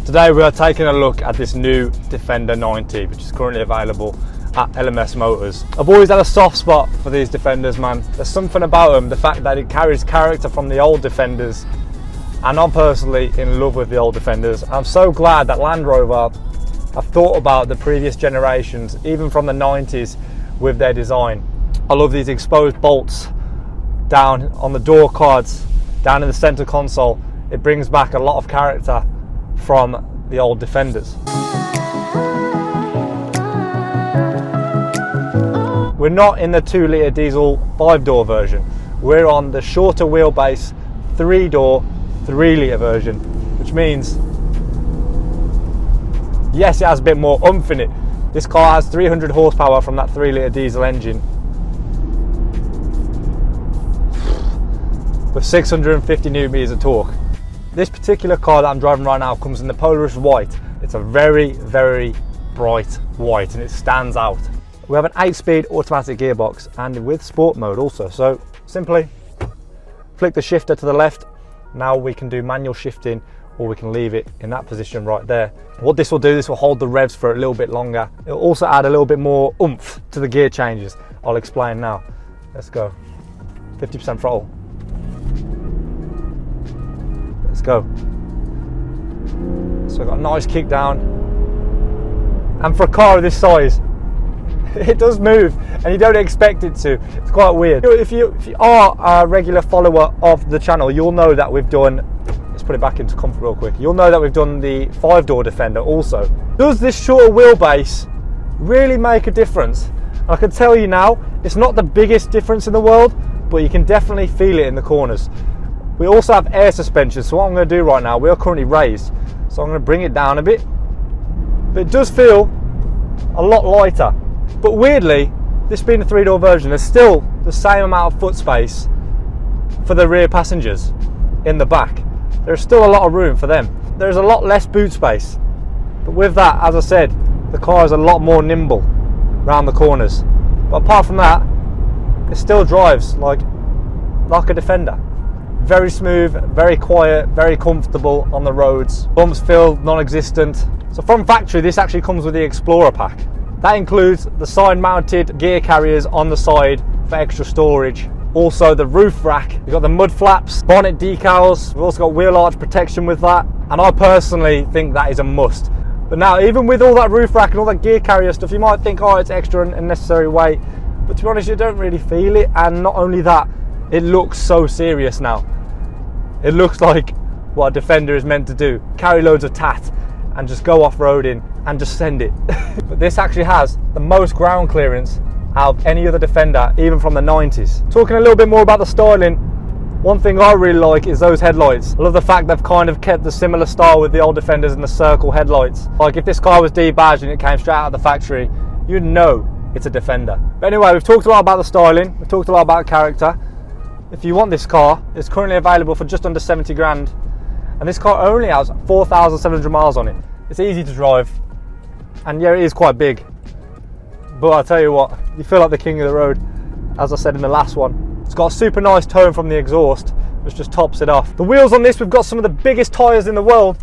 Today we are taking a look at this new Defender 90, which is currently available at LMS Motors. I've always had a soft spot for these Defenders, man. There's something about them, the fact that it carries character from the old Defenders, and I'm personally in love with the old Defenders. I'm so glad that Land Rover have thought about the previous generations, even from the 90s, with their design. I love these exposed bolts down on the door cards, down in the center console. It brings back a lot of character from the old Defenders. We're not in the 2-litre diesel 5-door version. We're on the shorter wheelbase 3-door 3-litre version, which means, yes, it has a bit more oomph in it. This car has 300 horsepower from that 3-litre diesel engine with 650 newton meters of torque. This particular car that I'm driving right now comes in the Polaris white. It's a very, very bright white and it stands out. We have an 8-speed automatic gearbox and with sport mode also. So simply flick the shifter to the left. Now we can do manual shifting, or we can leave it in that position right there. What this will do, this will hold the revs for a little bit longer. It'll also add a little bit more oomph to the gear changes. I'll explain now. Let's go. 50% throttle. Let's go. So I've got a nice kick down. And for a car of this size, it does move and you don't expect it to. It's quite weird. If you are a regular follower of the channel, you'll know that we've done, let's put it back into comfort real quick. You'll know that we've done the 5-door Defender also. Does this shorter wheelbase really make a difference? I can tell you now, it's not the biggest difference in the world, but you can definitely feel it in the corners. We also have air suspension, so what I'm going to do right now, we are currently raised, so I'm going to bring it down a bit. But it does feel a lot lighter. But weirdly, this being a 3-door version, there's still the same amount of foot space for the rear passengers in the back. There's still a lot of room for them. There's a lot less boot space. But with that, as I said, the car is a lot more nimble around the corners. But apart from that, it still drives like a Defender. Very smooth, very quiet, very comfortable on the roads. Bumps feel non-existent. So from factory, this actually comes with the Explorer pack. That includes the side-mounted gear carriers on the side for extra storage. Also the roof rack. You've got the mud flaps, bonnet decals. We've also got wheel arch protection with that. And I personally think that is a must. But now, even with all that roof rack and all that gear carrier stuff, you might think, oh, it's extra and unnecessary weight. But to be honest, you don't really feel it. And not only that, it looks so serious now. It looks like what a Defender is meant to do. Carry loads of tat and just go off-roading and just send it. But this actually has the most ground clearance out of any other Defender, even from the 90s. Talking a little bit more about the styling, one thing I really like is those headlights. I love the fact they've kind of kept the similar style with the old Defenders and the circle headlights. Like if this car was debadged and it came straight out of the factory, you'd know it's a Defender. But anyway, we've talked a lot about the styling, we've talked a lot about character. If you want this car, it's currently available for just under 70 grand. And this car only has 4,700 miles on it. It's easy to drive. And yeah, it is quite big. But I'll tell you what, you feel like the king of the road, as I said in the last one. It's got a super nice tone from the exhaust, which just tops it off. The wheels on this, we've got some of the biggest tyres in the world.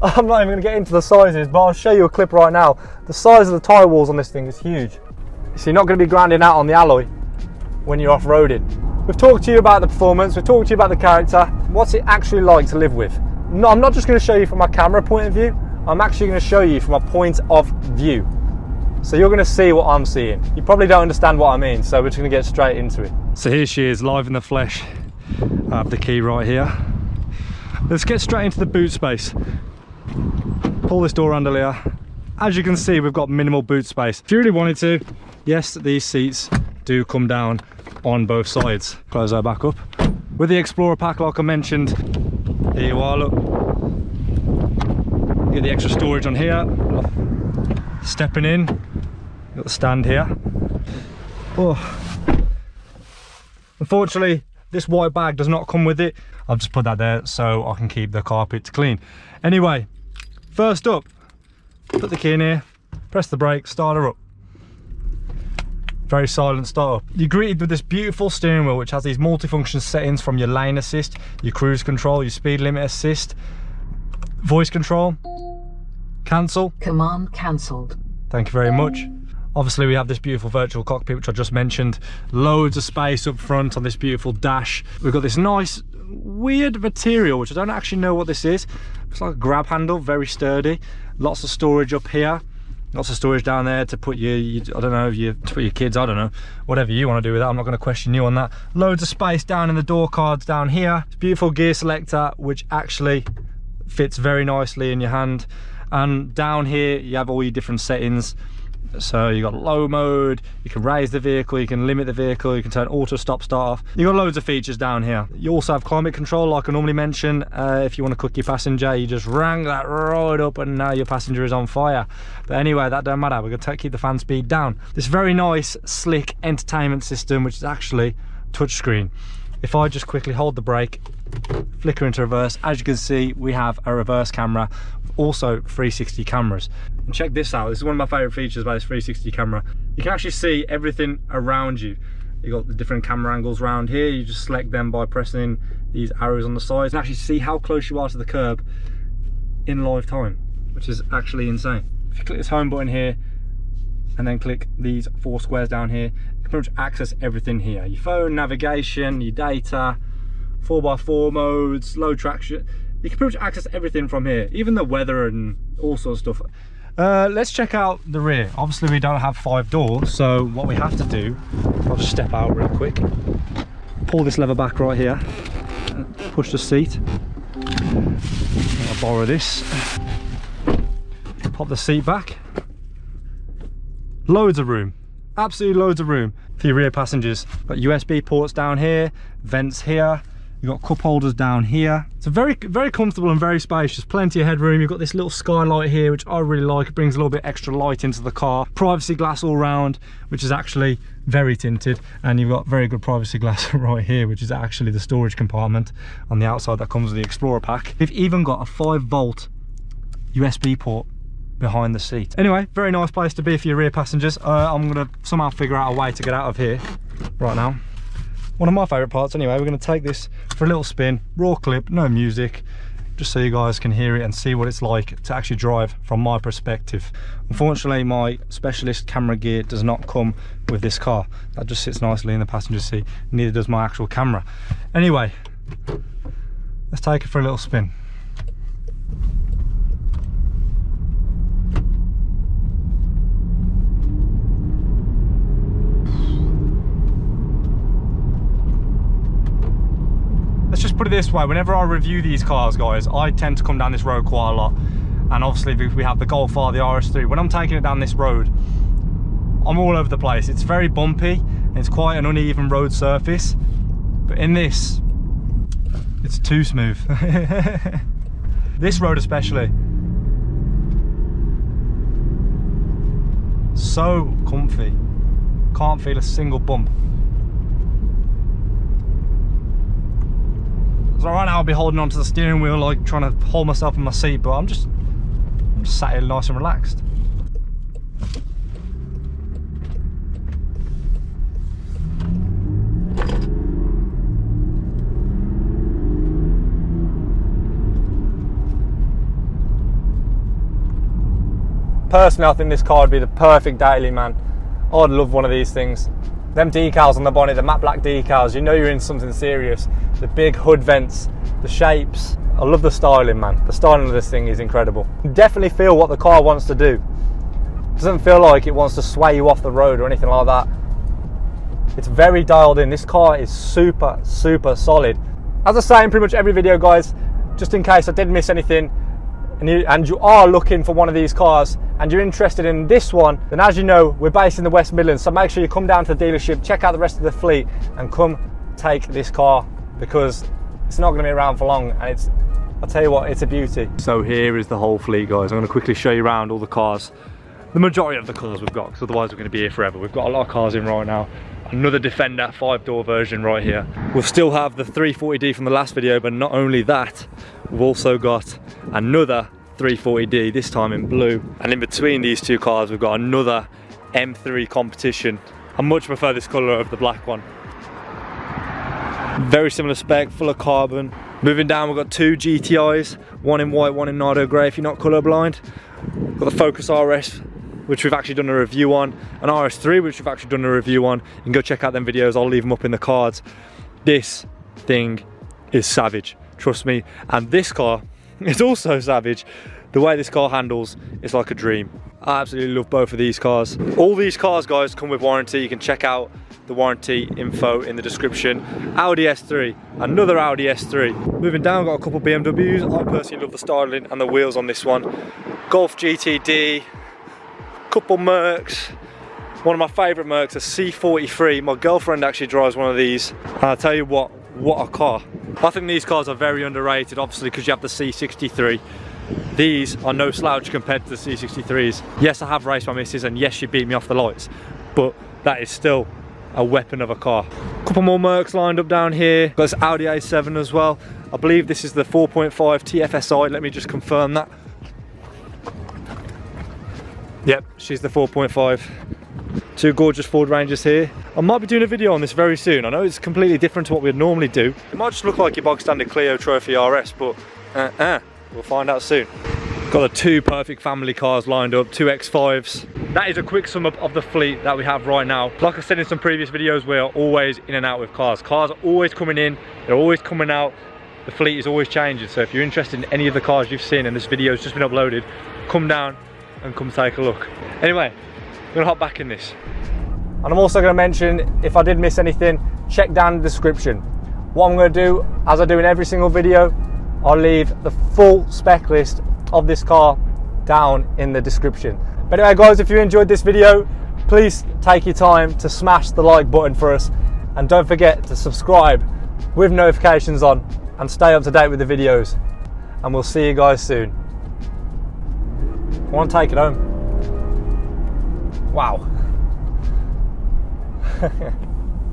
I'm not even going to get into the sizes, but I'll show you a clip right now. The size of the tyre walls on this thing is huge. So you're not going to be grinding out on the alloy when you're off-roading. We've talked to you about the performance, we've talked to you about the character. What's it actually like to live with? No, I'm not just going to show you from my camera point of view, I'm actually going to show you from a point of view. So you're going to see what I'm seeing. You probably don't understand what I mean, so we're just going to get straight into it. So here she is, live in the flesh. I have the key right here. Let's get straight into the boot space. Pull this door under here. As you can see, we've got minimal boot space. If you really wanted to, yes, these seats do come down on both sides. Close that back up. With the Explorer pack, like I mentioned, here you are, look. You get the extra storage on here. Stepping in, got the stand here. Oh. Unfortunately, this white bag does not come with it. I've just put that there so I can keep the carpet clean. Anyway, first up, put the key in here, press the brake, start her up. Very silent start up. You're greeted with this beautiful steering wheel which has these multifunction settings from your lane assist, your cruise control, your speed limit assist, voice control. Cancel. Command cancelled. Thank you very much. Obviously we have this beautiful virtual cockpit which I just mentioned. Loads of space up front on this beautiful dash. We've got this nice weird material which I don't actually know what this is. It's like a grab handle, very sturdy. Lots of storage up here. Lots of storage down there to put your I don't know, to put your kids, I don't know. Whatever you want to do with that, I'm not going to question you on that. Loads of space down in the door cards down here. It's a beautiful gear selector which actually fits very nicely in your hand. And down here you have all your different settings. So you got low mode, you can raise the vehicle, you can limit the vehicle, you can turn auto stop start off. You got loads of features down here. You also have climate control like I normally mention. If you want to cook your passenger, you just rang that right up and now your passenger is on fire. But anyway, that don't matter, we're going to keep the fan speed down. This very nice slick entertainment system which is actually touchscreen. If I just quickly hold the brake, flicker into reverse, as you can see we have a reverse camera, also 360 cameras. And check this out, this is one of my favourite features about this 360 camera. You can actually see everything around you. You got the different camera angles around here, you just select them by pressing these arrows on the sides and actually see how close you are to the curb in live time, which is actually insane. If you click this home button here and then click these 4 squares down here, you can pretty much access everything here. Your phone, navigation, your data, 4x4 modes, low traction. You can pretty much access everything from here, even the weather and all sorts of stuff. Let's check out the rear. Obviously we don't have 5 doors, so what we have to do, I'll just step out real quick, pull this lever back right here, push the seat, I'll borrow this, pop the seat back. Loads of room, absolutely loads of room for your rear passengers. Got USB ports down here, vents here. You've got cup holders down here. It's a very comfortable and very spacious, plenty of headroom. You've got this little skylight here which I really like. It brings a little bit extra light into the car. Privacy glass all round, which is actually very tinted, and you've got very good privacy glass right here, which is actually the storage compartment on the outside that comes with the Explorer pack. We've even got a 5-volt USB port behind the seat. Anyway, very nice place to be for your rear passengers. I'm gonna somehow figure out a way to get out of here right now. One of my favourite parts anyway. We're going to take this for a little spin, raw clip, no music, just so you guys can hear it and see what it's like to actually drive from my perspective. Unfortunately my specialist camera gear does not come with this car. That just sits nicely in the passenger seat, neither does my actual camera. Anyway, let's take it for a little spin. Let's just put it this way, whenever I review these cars, guys, I tend to come down this road quite a lot. And obviously we have the Golf R, the RS3. When I'm taking it down this road, I'm all over the place. It's very bumpy, and it's quite an uneven road surface. But in this, it's too smooth. This road especially. So comfy. Can't feel a single bump. So right now I'll be holding onto the steering wheel, like trying to hold myself in my seat, but I'm just sat here nice and relaxed. Personally, I think this car would be the perfect daily, man. I'd love one of these things. Them decals on the bonnet, the matte black decals, you know you're in something serious. The big hood vents, the shapes. I love the styling, man. The styling of this thing is incredible. You definitely feel what the car wants to do. It doesn't feel like it wants to sway you off the road or anything like that. It's very dialed in. This car is super, super solid. As I say in pretty much every video, guys, just in case I did miss anything, and you are looking for one of these cars and you're interested in this one, then as you know, we're based in the West Midlands, so make sure you come down to the dealership, check out the rest of the fleet and come take this car, because it's not going to be around for long, and I'll tell you what, it's a beauty. So here is the whole fleet, guys. I'm going to quickly show you around all the cars, the majority of the cars we've got, because otherwise we're going to be here forever. We've got a lot of cars in right now. Another Defender 5-door version right here. We'll still have the 340D from the last video, but not only that, we've also got another 340D, this time in blue. And in between these two cars, we've got another M3 competition. I much prefer this colour over the black one. Very similar spec, full of carbon. Moving down, we've got two GTIs, one in white, one in Nardo grey if you're not colourblind. Got the Focus RS, which we've actually done a review on, an RS3, which we've actually done a review on. You can go check out them videos, I'll leave them up in the cards. This thing is savage, trust me. And this car is also savage. The way this car handles is like a dream. I absolutely love both of these cars. All these cars, guys, come with warranty. You can check out the warranty info in the description. Audi S3, another Audi S3. Moving down, got a couple BMWs. I personally love the styling and the wheels on this one. Golf GTD, couple Mercs. One of my favourite Mercs, a C43. My girlfriend actually drives one of these. And I'll tell you what a car. I think these cars are very underrated, obviously, because you have the C63. These are no slouch compared to the C63s. Yes, I have raced my missus, and yes, she beat me off the lights, but that is still a weapon of a car. Couple more Mercs lined up down here. Got this Audi A7 as well. I believe this is the 4.5 TFSI. Let me just confirm that. Yep, she's the 4.5. Two gorgeous Ford Rangers here. I might be doing a video on this very soon. I know it's completely different to what we'd normally do. It might just look like your bog standard Clio Trophy RS, but we'll find out soon. Got the two perfect family cars lined up, two X5s. That is a quick sum up of the fleet that we have right now. Like I said in some previous videos, we are always in and out with cars. Cars are always coming in, they're always coming out. The fleet is always changing. So if you're interested in any of the cars you've seen and this video has just been uploaded, come down and come take a look. Anyway, I'm gonna hop back in this. And I'm also gonna mention, if I did miss anything, check down the description. What I'm gonna do, as I do in every single video, I'll leave the full spec list of this car down in the description. But anyway, guys, if you enjoyed this video, please take your time to smash the like button for us, and don't forget to subscribe with notifications on and stay up to date with the videos. And we'll see you guys soon. I want to take it home. Wow.